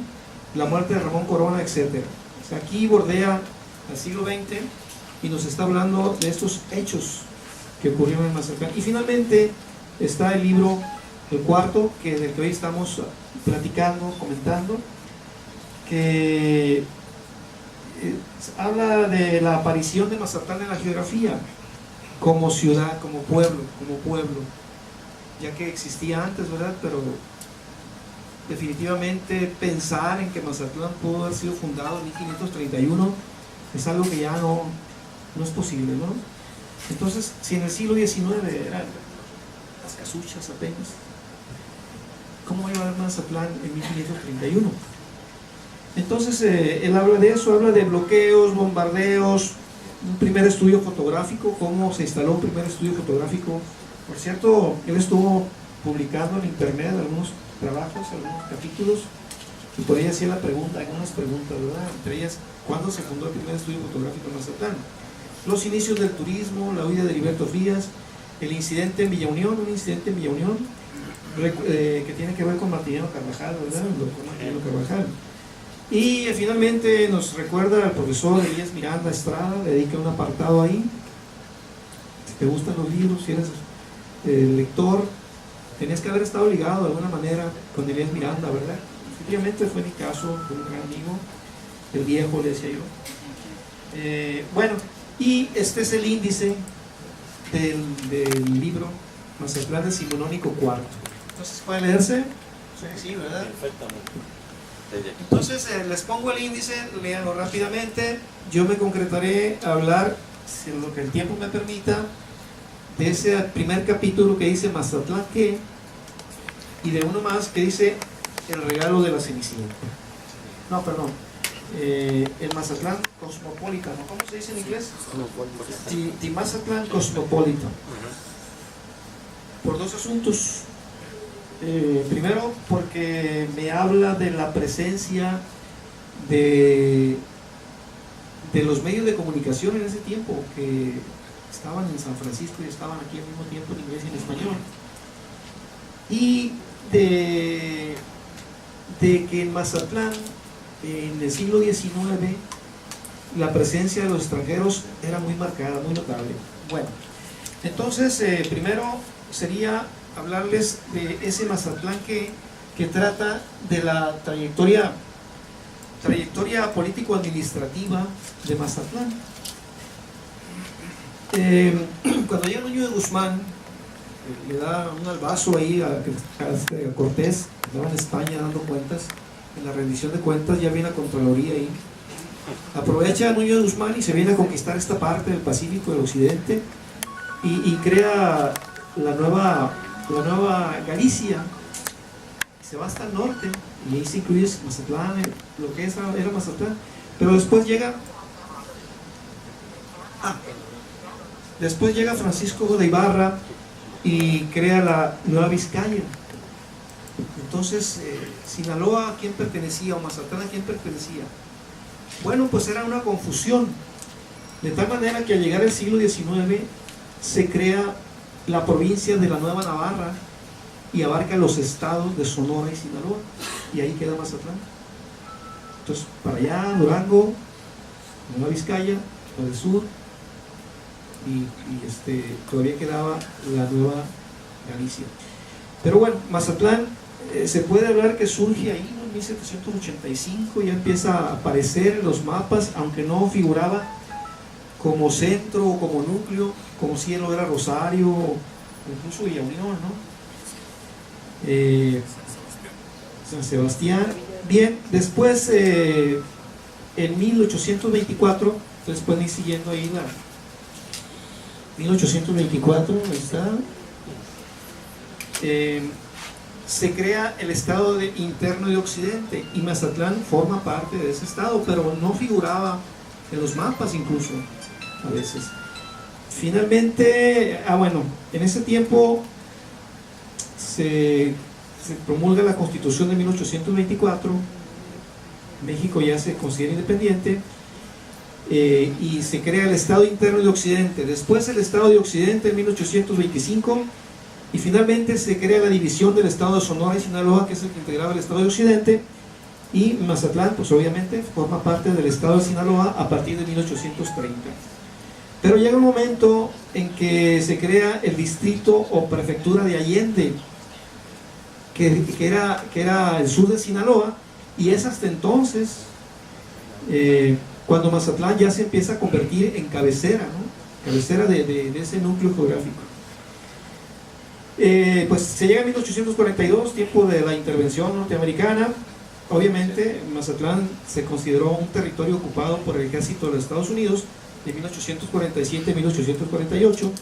la muerte de Ramón Corona, etc. O sea, aquí bordea al siglo XX y nos está hablando de estos hechos que ocurrieron en Mazatlán. Y finalmente está el libro, el cuarto, del que hoy estamos platicando, comentando, que habla de la aparición de Mazatlán en la geografía, como ciudad, como pueblo, ya que existía antes, ¿verdad? Pero definitivamente pensar en que Mazatlán pudo haber sido fundado en 1531 es algo que ya no es posible, ¿no? Entonces, si en el siglo XIX eran las casuchas apenas, ¿cómo iba a haber Mazatlán en 1531? Entonces, él habla de eso, habla de bloqueos, bombardeos, un primer estudio fotográfico, cómo se instaló un primer estudio fotográfico. Por cierto, él estuvo publicando en internet algunos trabajos, algunos capítulos, y por ahí hacía algunas preguntas, ¿verdad? Entre ellas, ¿cuándo se fundó el primer estudio fotográfico en Mazatlán? Los inicios del turismo, la huida de Heriberto Frías, el incidente en Villa Unión, que tiene que ver con Martiniano Carvajal, ¿verdad? Con Martiniano Carvajal. Y finalmente nos recuerda al profesor Elías Miranda Estrada, le dedica un apartado ahí. Si te gustan los libros, si eres lector, tenías que haber estado ligado de alguna manera con Elías Miranda, ¿verdad? Efectivamente fue mi caso, fue un gran amigo, el viejo, le decía yo. Bueno, y este es el índice del libro Mazatlán decimonónico cuarto. Entonces, ¿puede leerse? Sí, ¿verdad? Perfectamente. Entonces, les pongo el índice, léanlo rápidamente. Yo me concretaré a hablar, si lo que el tiempo me permita, de ese primer capítulo que dice Mazatlán ¿qué? Y de uno más que dice el regalo de la Cenicienta. No, perdón. El Mazatlán Cosmopolitan, ¿cómo se dice en inglés? The Mazatlán Cosmopolitan. Por dos asuntos. Primero, porque me habla de la presencia de los medios de comunicación en ese tiempo, que estaban en San Francisco y estaban aquí al mismo tiempo en inglés y en español. Y de que en Mazatlán, en el siglo XIX, la presencia de los extranjeros era muy marcada, muy notable. Bueno, entonces, primero sería hablarles de ese Mazatlán que trata de la trayectoria político-administrativa de Mazatlán. Cuando llega Nuño de Guzmán, le da un albazo ahí a Cortés, que estaba en España dando cuentas, en la rendición de cuentas, ya viene la Contraloría ahí. Aprovecha a Nuño de Guzmán y se viene a conquistar esta parte del Pacífico, del Occidente, y crea la nueva Galicia. Se va hasta el norte y ahí se incluye Mazatlán, lo que era Mazatlán. Pero después llega Francisco de Ibarra y crea la Nueva Vizcaya. Entonces, Sinaloa, ¿a quién pertenecía? O Mazatlán, ¿a quién pertenecía? Bueno, pues era una confusión, de tal manera que al llegar el siglo XIX se crea la provincia de la Nueva Navarra y abarca los estados de Sonora y Sinaloa, y ahí queda Mazatlán. Entonces, para allá, Durango, Nueva Vizcaya, para el sur, y todavía quedaba la Nueva Galicia. Pero bueno, Mazatlán se puede hablar que surge ahí, ¿no? En 1785, ya empieza a aparecer en los mapas, aunque no figuraba como centro o como núcleo, como si lo era Rosario o incluso Villa Unión, ¿no? San Sebastián. Bien, después en 1824, entonces pueden ir siguiendo ahí 1824, ahí está. Se crea el estado interno de Occidente y Mazatlán forma parte de ese estado, pero no figuraba en los mapas incluso a veces. Finalmente, bueno, en ese tiempo se promulga la Constitución de 1824, México ya se considera independiente, y se crea el Estado Interno de Occidente, después el Estado de Occidente en 1825, y finalmente se crea la división del Estado de Sonora y Sinaloa, que es el que integraba el Estado de Occidente, y Mazatlán, pues obviamente forma parte del Estado de Sinaloa a partir de 1830. Pero llega un momento en que se crea el distrito o prefectura de Allende, que era el sur de Sinaloa, y es hasta entonces cuando Mazatlán ya se empieza a convertir en cabecera, ¿no? Cabecera de ese núcleo geográfico. Pues se llega a 1842, tiempo de la intervención norteamericana. Obviamente Mazatlán se consideró un territorio ocupado por el ejército de los Estados Unidos de 1847 a 1848,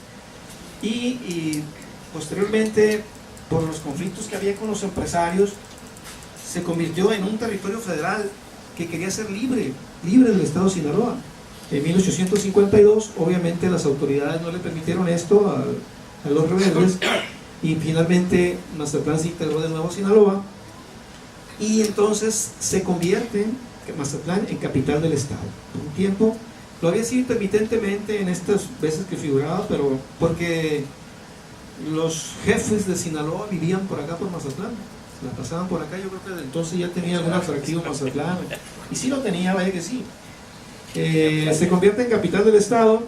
y posteriormente, por los conflictos que había con los empresarios, se convirtió en un territorio federal que quería ser libre del Estado de Sinaloa. En 1852, obviamente las autoridades no le permitieron esto a los rebeldes, y finalmente Mazatlán se integró de nuevo a Sinaloa, y entonces se convierte Mazatlán en capital del Estado. Por un tiempo lo había sido intermitentemente en estas veces que figuraba, pero porque los jefes de Sinaloa vivían por acá, por Mazatlán, la pasaban por acá. Yo creo que desde entonces ya tenía algún atractivo Mazatlán, y sí lo tenía, vaya que sí. Se convierte en capital del Estado,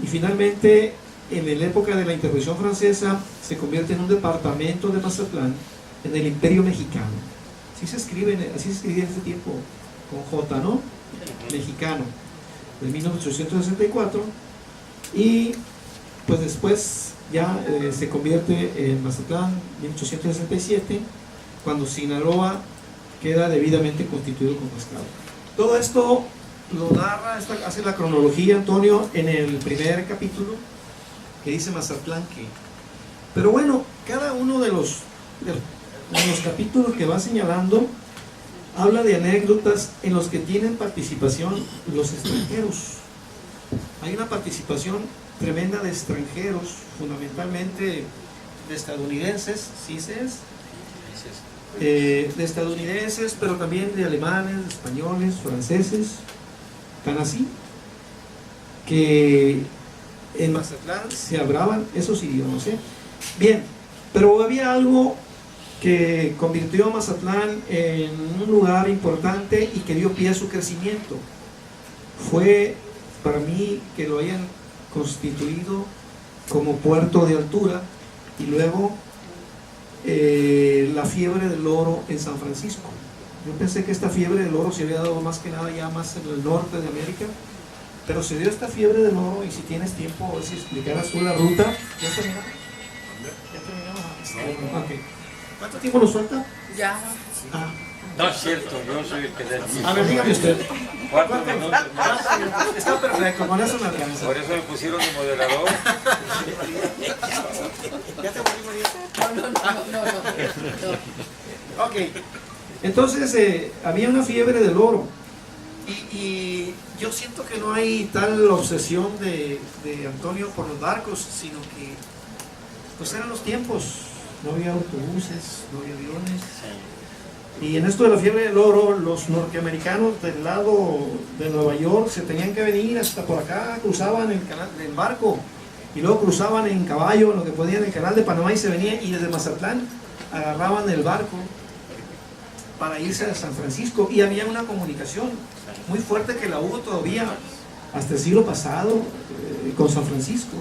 y finalmente en la época de la intervención francesa se convierte en un departamento de Mazatlán en el Imperio Mexicano. Así se escribía en ese tiempo, con J, ¿no? Mexicano, de 1864, y pues después ya se convierte en Mazatlán, 1867, cuando Sinaloa queda debidamente constituido como Estado. Todo esto lo narra, hace la cronología Antonio en el primer capítulo, que dice Mazatlán que. Pero bueno, cada uno de los capítulos que va señalando habla de anécdotas en los que tienen participación los extranjeros. Hay una participación tremenda de extranjeros, fundamentalmente de estadounidenses, de estadounidenses, pero también de alemanes, de españoles, franceses, tan así que en Mazatlán se hablaban esos idiomas, ¿eh? Bien, pero había algo que convirtió a Mazatlán en un lugar importante y que dio pie a su crecimiento. Fue para mí que lo hayan constituido como puerto de altura, y luego la fiebre del oro en San Francisco. Yo pensé que esta fiebre del oro se había dado más que nada ya más en el norte de América, pero se dio esta fiebre del oro, y si tienes tiempo, a ver si explicaras tú la ruta. ¿Ya terminamos? ¿Ya terminamos? Okay. ¿Cuánto tiempo nos falta? Ya. Ah. No es cierto, yo soy el que le dice. A ver, dígame usted. 4 minutos. Está perfecto, con eso me alcanza. Por eso me pusieron de moderador. ¿Ya te volví María? No. Ok, entonces había una fiebre del oro, y yo siento que no hay tal obsesión de Antonio por los barcos, sino que pues eran los tiempos, no había autobuses, no había aviones, y en esto de la fiebre del oro, los norteamericanos del lado de Nueva York se tenían que venir hasta por acá, cruzaban el canal del barco, y luego cruzaban en caballo, lo que podían, el canal de Panamá, y se venían, y desde Mazatlán agarraban el barco para irse a San Francisco, y había una comunicación muy fuerte que la hubo todavía hasta el siglo pasado con San Francisco.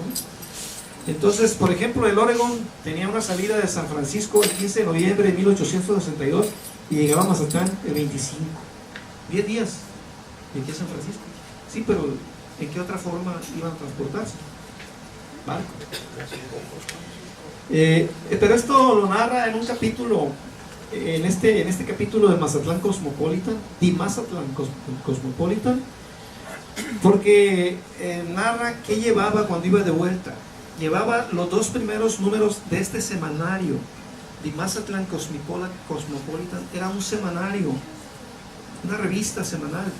Entonces, por ejemplo, el Oregon tenía una salida de San Francisco el 15 de noviembre de 1862 y llegaba a Mazatlán el 25. 10 días de aquí a San Francisco. Sí, pero ¿en qué otra forma iban a transportarse? Barco. Pero esto lo narra en un capítulo, en este capítulo de Mazatlán Cosmopolitan, The Mazatlán Cosmopolitan, porque narra qué llevaba cuando iba de vuelta. Llevaba los 2 primeros números de este semanario, The Mazatlán Cosmopolitan. Era un semanario, una revista semanal,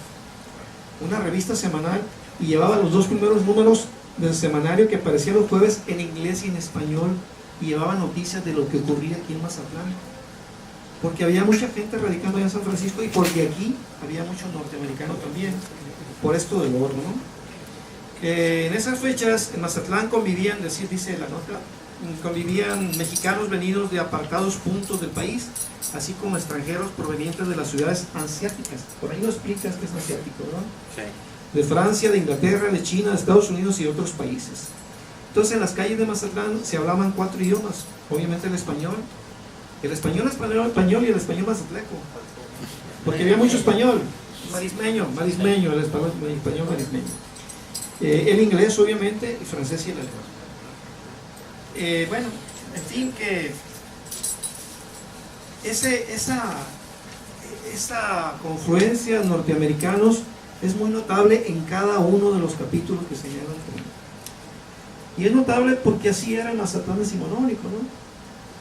y llevaba los 2 primeros números del semanario, que aparecía los jueves en inglés y en español, y llevaba noticias de lo que ocurría aquí en Mazatlán. porque había mucha gente radicando allá en San Francisco y porque aquí había mucho norteamericano también, por esto del oro, ¿no? En esas fechas en Mazatlán convivían, dice la nota, convivían mexicanos venidos de apartados puntos del país, así como extranjeros provenientes de las ciudades asiáticas. Por ahí lo explicas que es asiático, ¿no? Sí. De Francia, de Inglaterra, de China, de Estados Unidos y otros países. Entonces en las calles de Mazatlán se hablaban 4 idiomas, obviamente el español y el español mazatleco, porque había mucho español, marismeño, el español marismeño. El inglés obviamente, el francés y el alemán. Bueno, en fin, que esa confluencia de norteamericanos es muy notable en cada uno de los capítulos que señalan. Y es notable porque así era el Mazatlán decimonónico, ¿no?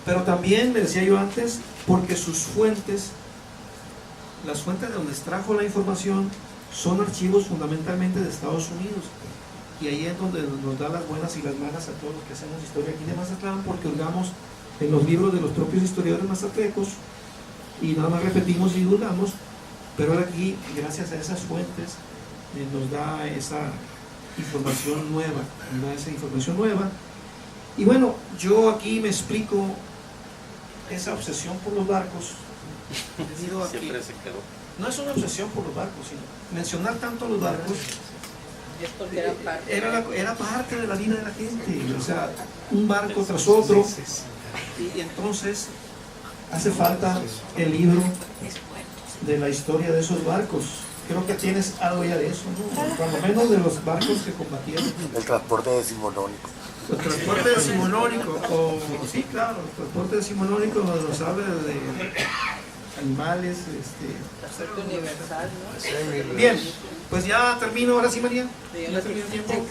Pero también, me decía yo antes, porque sus fuentes, las fuentes de donde extrajo la información, son archivos fundamentalmente de Estados Unidos. Y ahí es donde nos da las buenas y las malas a todos los que hacemos historia aquí de Mazatlán, porque hurgamos en los libros de los propios historiadores mazatlecos y nada más repetimos y dudamos, pero ahora aquí, gracias a esas fuentes, nos da esa información nueva, Y bueno, yo aquí me explico esa obsesión por los barcos. Siempre se quedó. No es una obsesión por los barcos, sino mencionar tanto los barcos Es porque era parte de la vida de la gente, o sea, un barco tras otro, y entonces hace falta el libro de la historia de esos barcos. Creo que tienes algo ya de eso, ¿no? Por lo menos de los barcos que combatían. El transporte decimonónico. El transporte decimonónico, sí, claro, el transporte decimonónico nos habla de animales, transporte universal, ¿no? Bien, pues ya termino, ahora sí, María. ¿Ya termino el tiempo?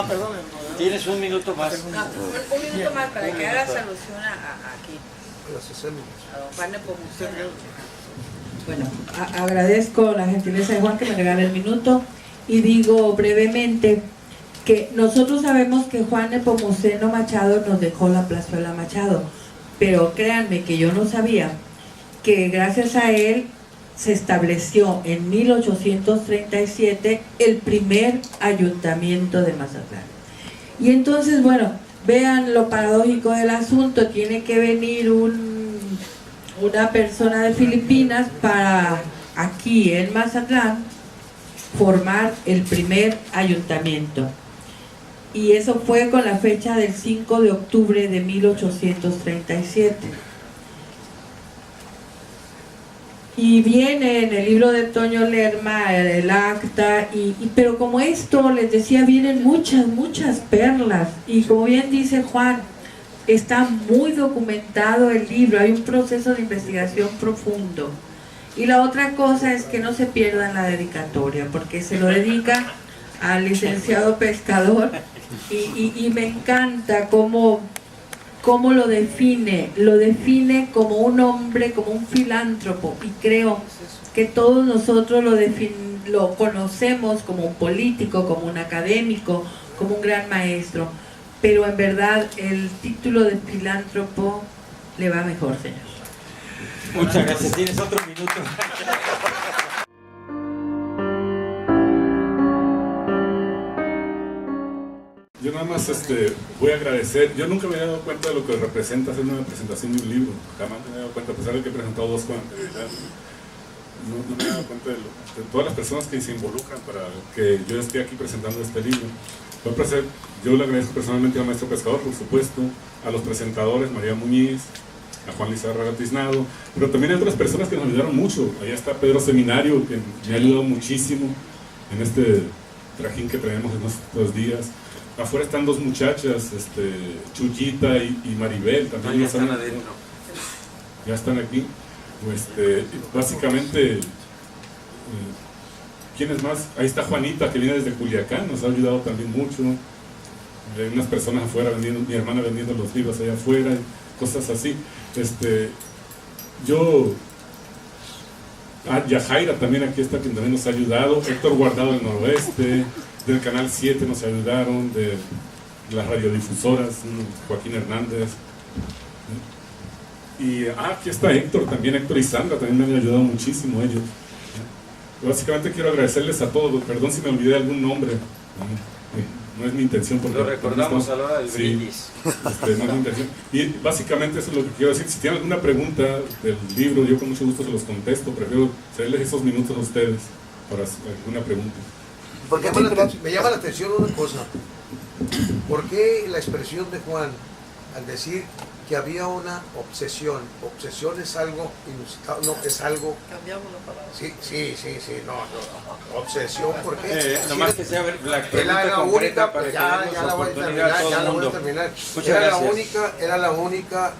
Perdón. Tienes un minuto más. No, un minuto más para que hagas alusión aquí. A don Juan Nepomuceno. Bueno, agradezco la gentileza de Juan que me regala el minuto y digo brevemente que nosotros sabemos que Juan Nepomuceno Machado nos dejó la plazuela Machado, pero créanme que yo no sabía que gracias a él se estableció en 1837 el primer ayuntamiento de Mazatlán. Y entonces, bueno, vean lo paradójico del asunto, tiene que venir una persona de Filipinas para aquí en Mazatlán formar el primer ayuntamiento. Y eso fue con la fecha del 5 de octubre de 1837. Y viene en el libro de Toño Lerma el acta, pero como esto, les decía, vienen muchas perlas. Y como bien dice Juan, está muy documentado el libro, hay un proceso de investigación profundo. Y la otra cosa es que no se pierdan la dedicatoria, porque se lo dedica al licenciado Pescador, y me encanta cómo lo define como un hombre, como un filántropo, y creo que todos nosotros lo conocemos como un político, como un académico, como un gran maestro, pero en verdad el título de filántropo le va mejor, señor. Muchas gracias. Tienes otro minuto. Yo nada más voy a agradecer. Yo nunca me había dado cuenta de lo que representa hacer una presentación de un libro. Jamás me había dado cuenta, a pesar de que he presentado 2 con anterioridad. No me había dado cuenta de todas las personas que se involucran para que yo esté aquí presentando este libro. Yo le agradezco personalmente al maestro Pescador, por supuesto, a los presentadores, María Muñiz, a Juan Lizárraga Tiznado, pero también a otras personas que nos ayudaron mucho. Allá está Pedro Seminario, que me ha ayudado muchísimo en este trajín que traemos en estos días. Afuera están 2 muchachas, Chuyita y Maribel, también ya están adentro. Ya están aquí. Básicamente, ¿quién es más? Ahí está Juanita, que viene desde Culiacán, nos ha ayudado también mucho. Hay unas personas afuera vendiendo, mi hermana vendiendo los libros allá afuera, cosas así. Yajaira también aquí está, quien también nos ha ayudado. Héctor Guardado del Noroeste, del Canal 7 nos ayudaron, de las radiodifusoras, Joaquín Hernández. Y aquí está Héctor también, Héctor y Sandra también me han ayudado muchísimo ellos. Básicamente quiero agradecerles a todos, perdón si me olvidé de algún nombre, no es mi intención. Porque lo recordamos a la hora del brindis. No es mi intención. Y básicamente eso es lo que quiero decir. Si tienen alguna pregunta del libro, yo con mucho gusto se los contesto, prefiero cederles esos minutos a ustedes para alguna pregunta. Porque me llama la atención una cosa. ¿Por qué la expresión de Juan al decir que había una obsesión? Obsesión es algo inusitado, no, es algo... Cambiamos la palabra. Sí, no. Obsesión, ¿por qué? Nomás que sea la era la única, para ya la voy a terminar. Era la única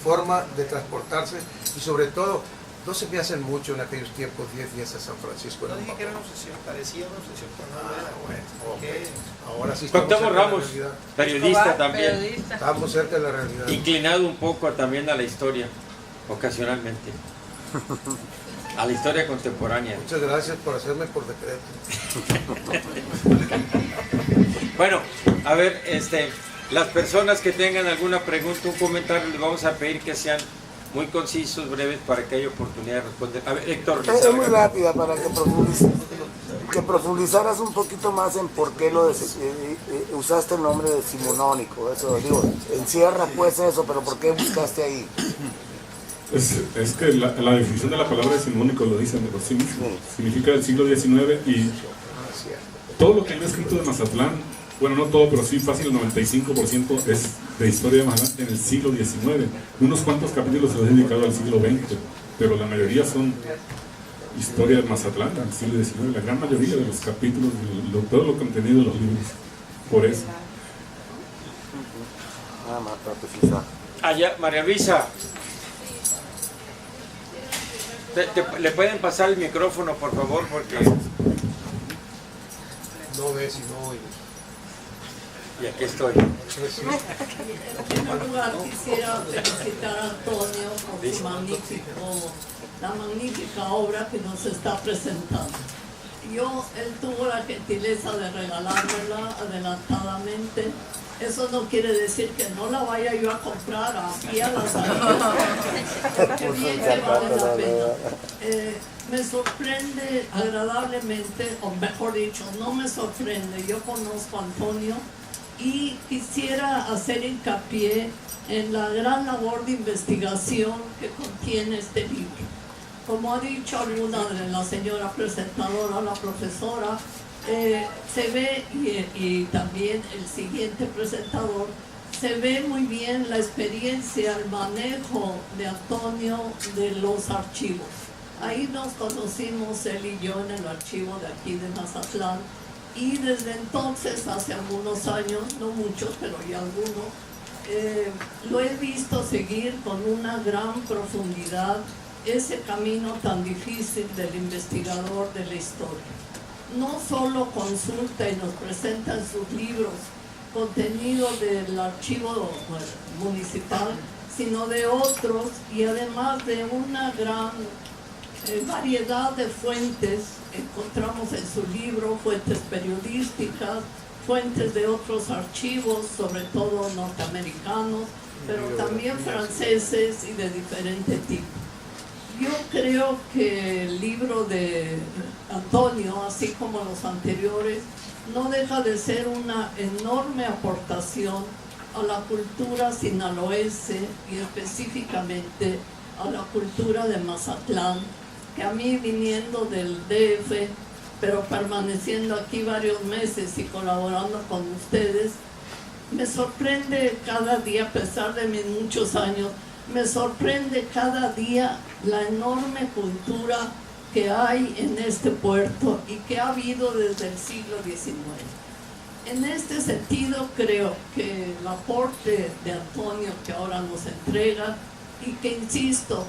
forma de transportarse y sobre todo, no se me hacen mucho en aquellos tiempos 10 días a San Francisco. No dije que era una obsesión, parecía una obsesión, pero no era. Bueno, okay. Ahora sí Cuauhtémoc Ramos, periodista también. Estamos cerca de la realidad. Inclinado un poco también a la historia, ocasionalmente. A la historia contemporánea. Muchas gracias por hacerme por decreto. Bueno, a ver, las personas que tengan alguna pregunta, un comentario, les vamos a pedir que sean muy concisos, breves, para que haya oportunidad de responder. A ver, Héctor. Es muy rápida para que profundizaras un poquito más en por qué usaste el nombre de decimonónico. Eso, digo, encierra pues eso, pero ¿por qué buscaste ahí? Es que la definición de la palabra decimonónico lo dice por sí mismo. Significa del siglo XIX y todo lo que hay escrito de Mazatlán, bueno, no todo, pero sí fácil, el 95% es de historia de Mazatlán en el siglo XIX. Unos cuantos capítulos se los he dedicado al siglo XX, pero la mayoría son historia de Mazatlán en el siglo XIX, la gran mayoría de los capítulos, todo lo contenido de los libros, por eso. Allá, María Luisa. ¿Le pueden pasar el micrófono, por favor? Porque... No ves y no oyes. Y aquí estoy. En primer lugar quisiera felicitar a Antonio por la magnífica obra que nos está presentando. Él tuvo la gentileza de regalármela adelantadamente. Eso no quiere decir que no la vaya yo a comprar aquí a la salida, porque bien que vale la pena. Me sorprende agradablemente, o mejor dicho, no me sorprende. Yo conozco a Antonio y quisiera hacer hincapié en la gran labor de investigación que contiene este libro. Como ha dicho alguna de la señora presentadora, la profesora, se ve, y también el siguiente presentador, se ve muy bien la experiencia, el manejo de Antonio de los archivos. Ahí nos conocimos él y yo en el archivo de aquí de Mazatlán, y desde entonces, hace algunos años, no muchos, pero ya algunos, lo he visto seguir con una gran profundidad ese camino tan difícil del investigador de la historia. No solo consulta y nos presenta en sus libros contenido del archivo municipal, sino de otros, y además de una gran variedad de fuentes. Encontramos en su libro fuentes periodísticas, fuentes de otros archivos, sobre todo norteamericanos, pero también franceses y de diferente tipo. Yo creo que el libro de Antonio, así como los anteriores, no deja de ser una enorme aportación a la cultura sinaloense y específicamente a la cultura de Mazatlán, que a mí, viniendo del DF, pero permaneciendo aquí varios meses y colaborando con ustedes, me sorprende cada día, a pesar de mis muchos años, me sorprende cada día la enorme cultura que hay en este puerto y que ha habido desde el siglo XIX. En este sentido, creo que el aporte de Antonio que ahora nos entrega, y que, insisto,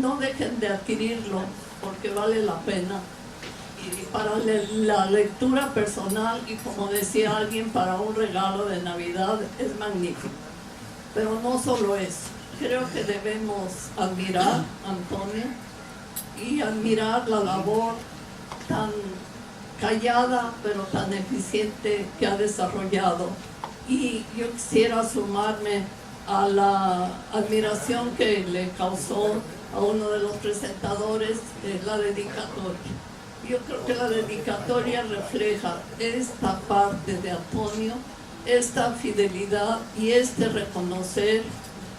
no dejen de adquirirlo porque vale la pena, y para la lectura personal, y como decía alguien, para un regalo de Navidad, es magnífico. Pero no solo eso. Creo que debemos admirar a Antonio y admirar la labor tan callada pero tan eficiente que ha desarrollado. Y yo quisiera sumarme a la admiración que le causó a uno de los presentadores la dedicatoria. Yo creo que la dedicatoria refleja esta parte de Antonio, esta fidelidad y este reconocer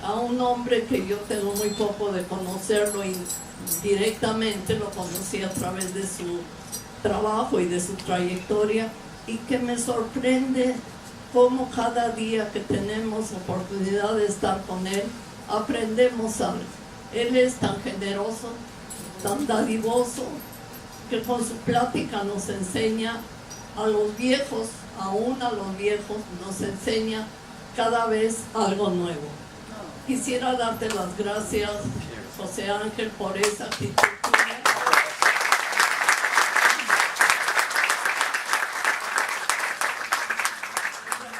a un hombre que yo tengo muy poco de conocerlo y directamente lo conocí a través de su trabajo y de su trayectoria, y que me sorprende cómo cada día que tenemos oportunidad de estar con él, aprendemos algo. Él es tan generoso, tan dadivoso, que con su plática nos enseña a los viejos, aún a los viejos, nos enseña cada vez algo nuevo. Quisiera darte las gracias, José Ángel, por esa actitud.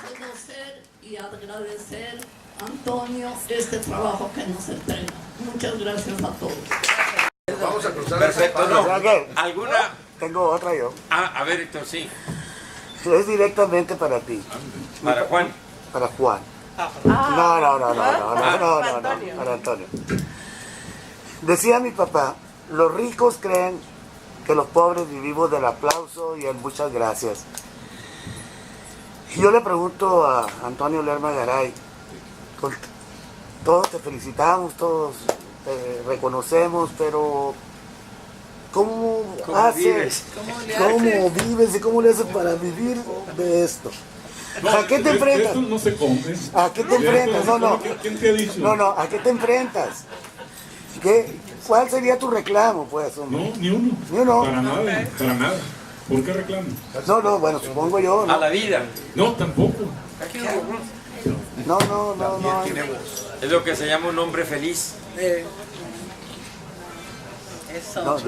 Reconocer y agradecer, Antonio, este trabajo que nos entrega. Muchas gracias a todos. Vamos a cruzar. Perfecto, no. ¿Alguna? Tengo otra yo. A ver, Héctor, sí. Es directamente para ti. ¿Para Juan? Para Juan. No, para Antonio. Decía mi papá, los ricos creen que los pobres vivimos del aplauso y el muchas gracias. Y yo le pregunto a Antonio Lerma Garay, todos te felicitamos, todos te reconocemos, pero ¿cómo haces? ¿Cómo vives y cómo le haces para vivir de esto? No, ¿A qué te enfrentas? Esto no se come. ¿A qué te enfrentas? ¿Quién te ha dicho? No, ¿a qué te enfrentas? ¿Cuál sería tu reclamo, pues, hombre? No, ni uno. Ni uno. Para nada. ¿Por qué reclamo? No, bueno, supongo yo. A la vida. No, tampoco. No. Es lo que se llama un hombre feliz. Eso.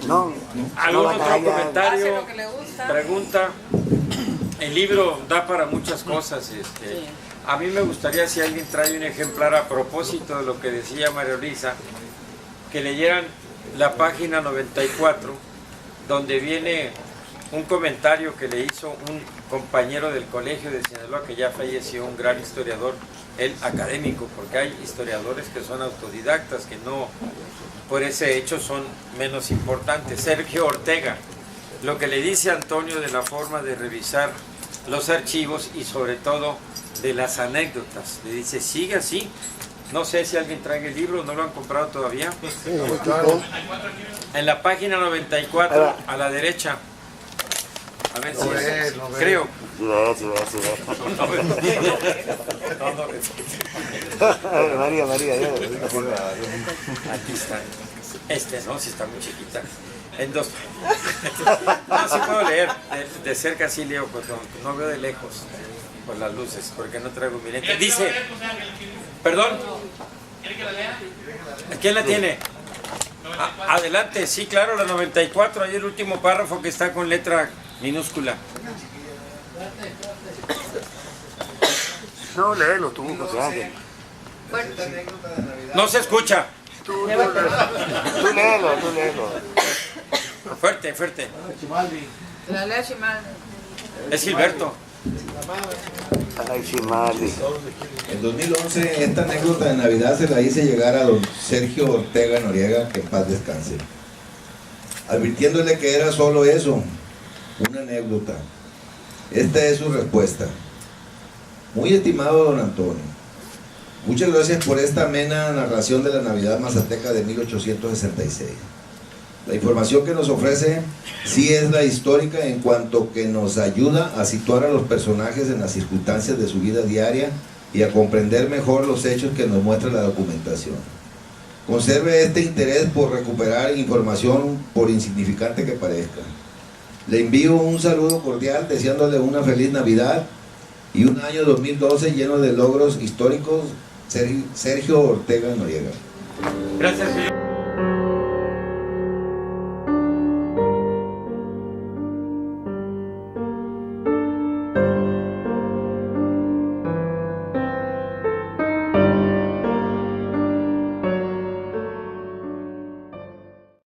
No. ¿Algún otro Hace comentario? lo que le gusta. Pregunta. El libro da para muchas cosas. A mí me gustaría, si alguien trae un ejemplar a propósito de lo que decía María Luisa, que leyeran la página 94, donde viene un comentario que le hizo un compañero del colegio de Sinaloa, que ya falleció, un gran historiador, él académico, porque hay historiadores que son autodidactas, que no, por ese hecho, son menos importantes. Sergio Ortega, lo que le dice a Antonio de la forma de revisar los archivos y sobre todo de las anécdotas. Le dice, sigue así. No sé si alguien trae el libro, no lo han comprado todavía. Sí, claro. En la página 94, a la derecha. A ver si es, creo. Sí. María, aquí está. No, si está muy chiquita. En dos. No, sí puedo leer. De cerca sí leo, pues no veo de lejos por las luces, porque no traigo mi lente. Dice, perdón. ¿Quiere que la lea? ¿Quién la tiene? Adelante, sí, claro, la 94, ahí el último párrafo que está con letra minúscula. No, léelo tú, José Ángel. No se escucha. Tú léelo. Fuerte. La lea Chimal. Es Gilberto. Ay, Chimali. En 2011 esta anécdota de Navidad se la hice llegar a don Sergio Ortega Noriega, que en paz descanse, advirtiéndole que era solo eso, una anécdota. Esta es su respuesta. Muy estimado don Antonio, muchas gracias por esta amena narración de la Navidad mazateca de 1866. La información que nos ofrece sí es la histórica, en cuanto que nos ayuda a situar a los personajes en las circunstancias de su vida diaria y a comprender mejor los hechos que nos muestra la documentación. Conserve este interés por recuperar información, por insignificante que parezca. Le envío un saludo cordial, deseándole una feliz Navidad y un año 2012 lleno de logros históricos. Sergio Ortega Noriega. Gracias, señor.